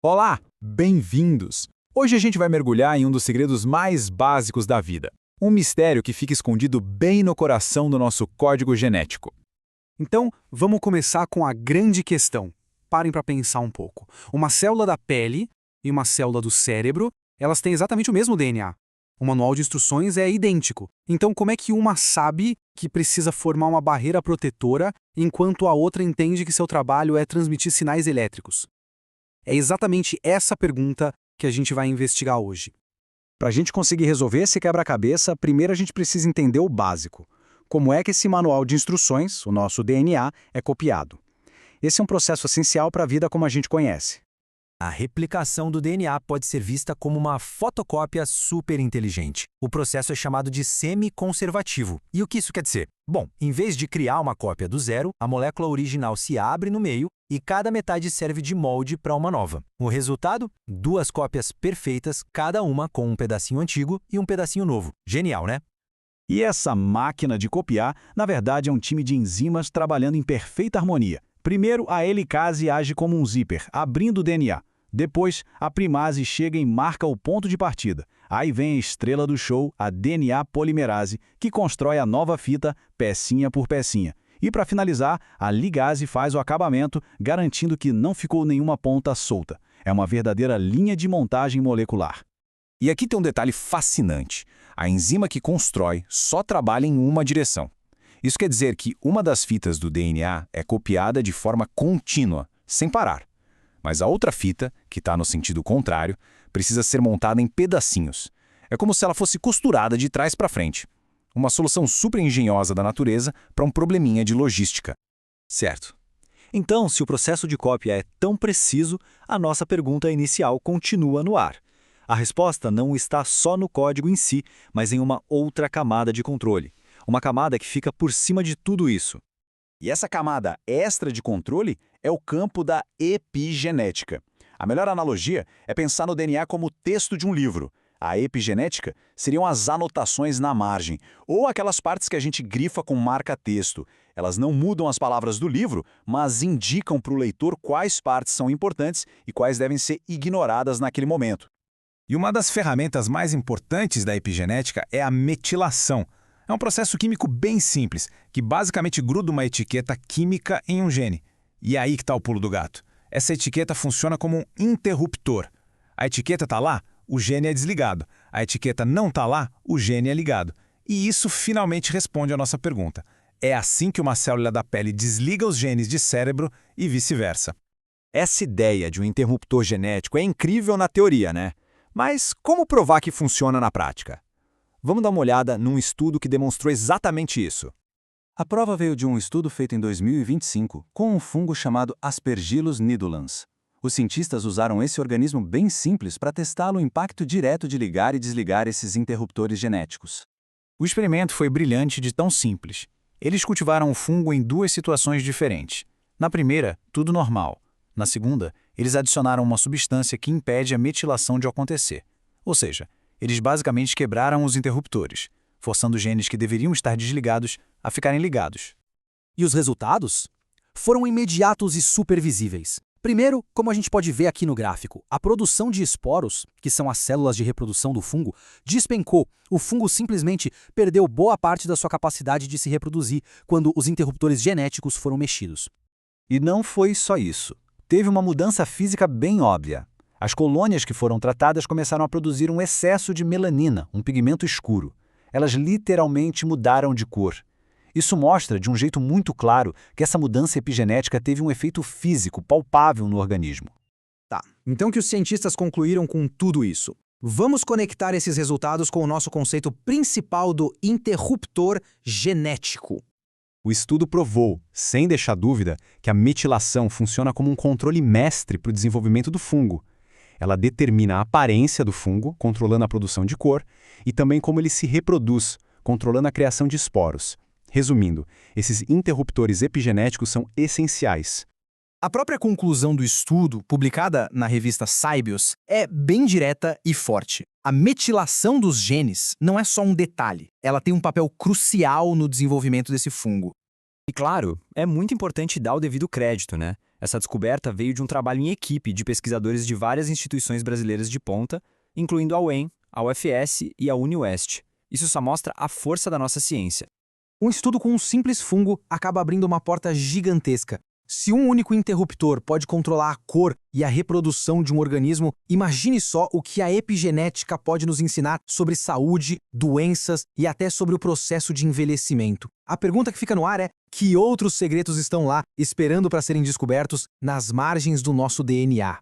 Olá, bem-vindos! Hoje a gente vai mergulhar em um dos segredos mais básicos da vida. Um mistério que fica escondido bem no coração do nosso código genético. Então, vamos começar com a grande questão. Parem para pensar um pouco. Uma célula da pele e uma célula do cérebro, elas têm exatamente o mesmo DNA. O manual de instruções é idêntico. Então, como é que uma sabe que precisa formar uma barreira protetora, enquanto a outra entende que seu trabalho é transmitir sinais elétricos? É exatamente essa pergunta que a gente vai investigar hoje. Para a gente conseguir resolver esse quebra-cabeça, primeiro a gente precisa entender o básico. Como é que esse manual de instruções, o nosso DNA, é copiado? Esse é um processo essencial para a vida como a gente conhece. A replicação do DNA pode ser vista como uma fotocópia superinteligente. O processo é chamado de semi-conservativo. E o que isso quer dizer? Bom, em vez de criar uma cópia do zero, a molécula original se abre no meio e cada metade serve de molde para uma nova. O resultado? Duas cópias perfeitas, cada uma com um pedacinho antigo e um pedacinho novo. Genial, né? E essa máquina de copiar, na verdade, é um time de enzimas trabalhando em perfeita harmonia. Primeiro, a helicase age como um zíper, abrindo o DNA. Depois, a primase chega e marca o ponto de partida. Aí vem a estrela do show, a DNA polimerase, que constrói a nova fita, pecinha por pecinha. E para finalizar, a ligase faz o acabamento, garantindo que não ficou nenhuma ponta solta. É uma verdadeira linha de montagem molecular. E aqui tem um detalhe fascinante. A enzima que constrói só trabalha em uma direção. Isso quer dizer que uma das fitas do DNA é copiada de forma contínua, sem parar. Mas a outra fita, que está no sentido contrário, precisa ser montada em pedacinhos. É como se ela fosse costurada de trás para frente. Uma solução super engenhosa da natureza para um probleminha de logística. Certo. Então, se o processo de cópia é tão preciso, a nossa pergunta inicial continua no ar. A resposta não está só no código em si, mas em uma outra camada de controle. Uma camada que fica por cima de tudo isso. E essa camada extra de controle é o campo da epigenética. A melhor analogia é pensar no DNA como o texto de um livro. A epigenética seriam as anotações na margem, ou aquelas partes que a gente grifa com marca-texto. Elas não mudam as palavras do livro, mas indicam para o leitor quais partes são importantes e quais devem ser ignoradas naquele momento. E uma das ferramentas mais importantes da epigenética é a metilação. É um processo químico bem simples, que basicamente gruda uma etiqueta química em um gene. E é aí que está o pulo do gato. Essa etiqueta funciona como um interruptor. A etiqueta está lá, o gene é desligado. A etiqueta não está lá, o gene é ligado. E isso finalmente responde à nossa pergunta. É assim que uma célula da pele desliga os genes de cérebro e vice-versa. Essa ideia de um interruptor genético é incrível na teoria, né? Mas como provar que funciona na prática? Vamos dar uma olhada num estudo que demonstrou exatamente isso. A prova veio de um estudo feito em 2025 com um fungo chamado Aspergillus nidulans. Os cientistas usaram esse organismo bem simples para testar o impacto direto de ligar e desligar esses interruptores genéticos. O experimento foi brilhante de tão simples. Eles cultivaram o fungo em duas situações diferentes. Na primeira, tudo normal. Na segunda, eles adicionaram uma substância que impede a metilação de acontecer. Ou seja, eles basicamente quebraram os interruptores, forçando genes que deveriam estar desligados a ficarem ligados. E os resultados? Foram imediatos e supervisíveis. Primeiro, como a gente pode ver aqui no gráfico, a produção de esporos, que são as células de reprodução do fungo, despencou. O fungo simplesmente perdeu boa parte da sua capacidade de se reproduzir quando os interruptores genéticos foram mexidos. E não foi só isso. Teve uma mudança física bem óbvia. As colônias que foram tratadas começaram a produzir um excesso de melanina, um pigmento escuro. Elas literalmente mudaram de cor. Isso mostra, de um jeito muito claro, que essa mudança epigenética teve um efeito físico palpável no organismo. Tá, então o que os cientistas concluíram com tudo isso? Vamos conectar esses resultados com o nosso conceito principal do interruptor genético. O estudo provou, sem deixar dúvida, que a metilação funciona como um controle mestre para o desenvolvimento do fungo. Ela determina a aparência do fungo, controlando a produção de cor, e também como ele se reproduz, controlando a criação de esporos. Resumindo, esses interruptores epigenéticos são essenciais. A própria conclusão do estudo, publicada na revista Scibios, é bem direta e forte. A metilação dos genes não é só um detalhe, ela tem um papel crucial no desenvolvimento desse fungo. E claro, é muito importante dar o devido crédito, né? Essa descoberta veio de um trabalho em equipe de pesquisadores de várias instituições brasileiras de ponta, incluindo a UEM, a UFS e a UniOeste. Isso só mostra a força da nossa ciência. Um estudo com um simples fungo acaba abrindo uma porta gigantesca. Se um único interruptor pode controlar a cor e a reprodução de um organismo, imagine só o que a epigenética pode nos ensinar sobre saúde, doenças e até sobre o processo de envelhecimento. A pergunta que fica no ar é: que outros segredos estão lá, esperando para serem descobertos nas margens do nosso DNA?